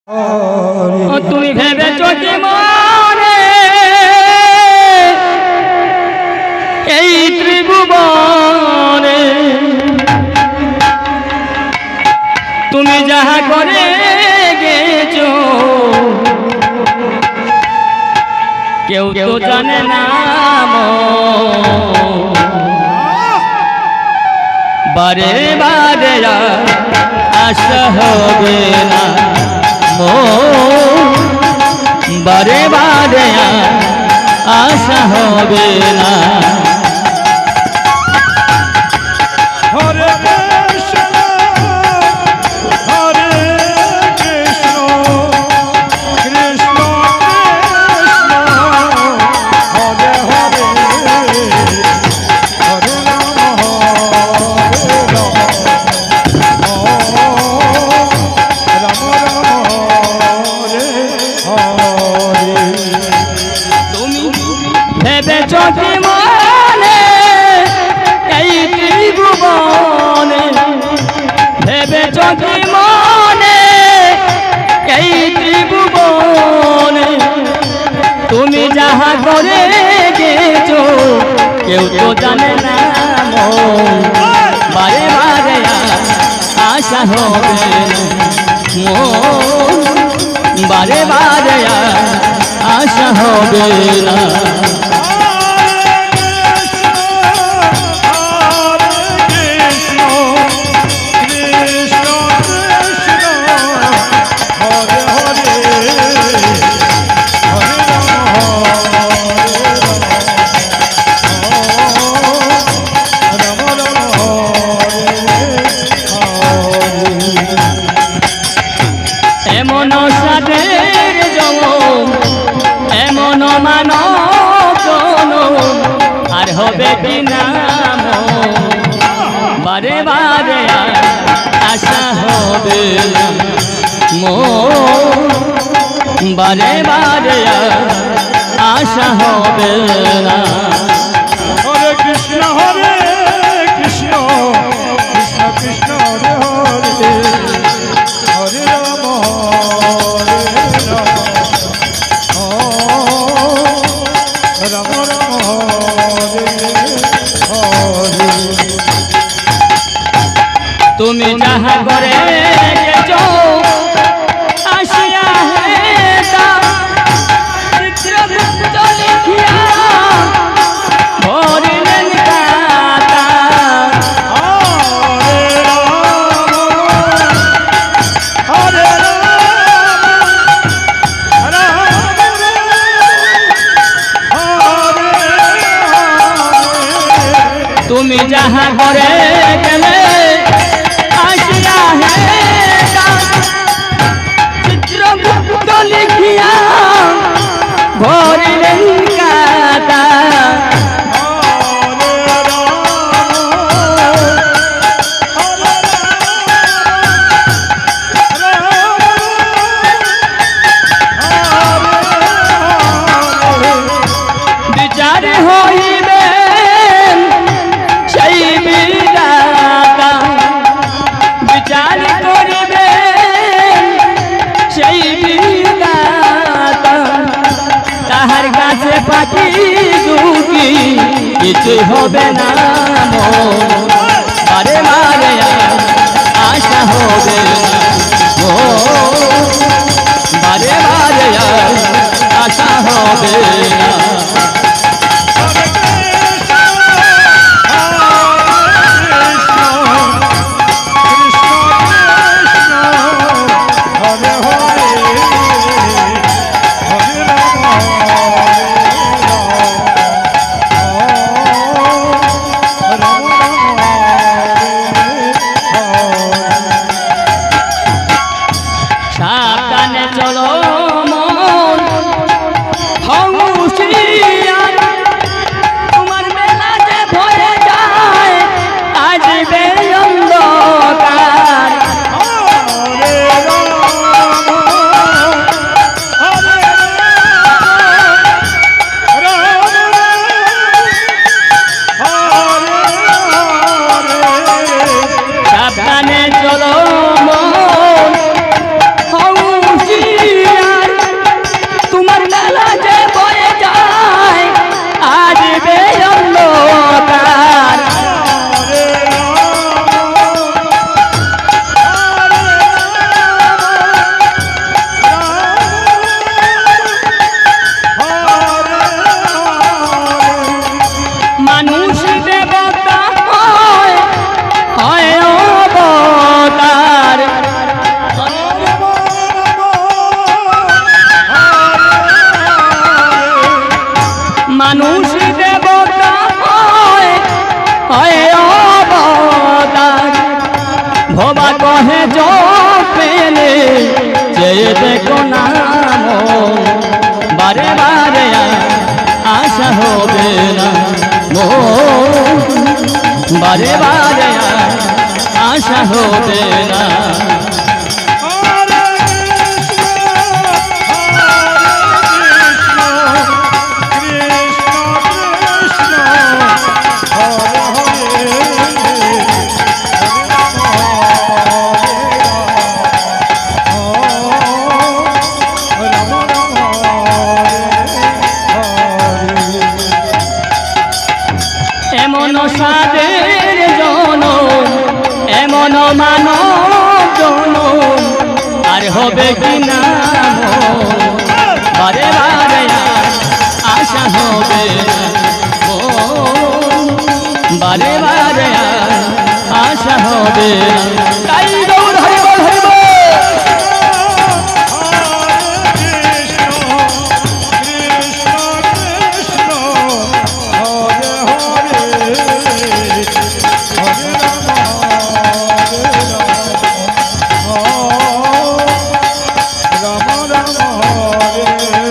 তুমি ভেবেছো কি মনে এই ত্রিভুবনে তুমি যাহা করে গেছো কেউ তো জানে না বারে বারে আশা হবে না বারে বারে আশা হবে না। ভেবেছো কি মনে এই ত্রিভুবনে ভেবেছো কি মনে এই ত্রিভুবনে তুমি যাহা করে গেছো কেউ তো জানে না বারে বারে আশা হবে না বারে বারে আশা হবে না। এমন সাদের জনম এমন মানব আর হবে কি নাম বারে বারে আশা হবে বারে বারে আশা হবে না। হরে কৃষ্ণ কৃষ্ণ কৃষ্ণ হরে হরে হরে রাম রাম রাম হরে হরে। তুমি যাহা করে গেছো আসিয়া হেতা চিত্রগুপ্ত লিখিয়া ভরিলেন কাতা হরে রাম হরে তুমি যাহা করে গেলে আসিয়া হেতা চিত্রগুপ্ত লিখিয়া ভরিলেন কাতা বিচার হইবে সেই বিধাতা বিচার করিবে সেই বিধাতা তাহার কাছে পাখি দুঃখী কিছু হবে না বারে বারে আশা হবে না বারে বারে আশা হবে না। সাবধানে চলো মন হুঁশিয়ার তোমার বেলা যে ভরে যায় আসবে অন্ধকার সাবধানে চলো মন বারে বারে আর আশা হবে না। হরে এমন সাদের জন এমন মানব জন আর হবে কি না বারে বারে আর আশা হবে বারে বারে আর আশা হবে তাই গৌর হরি বল হরি বল। Rama Rama Hare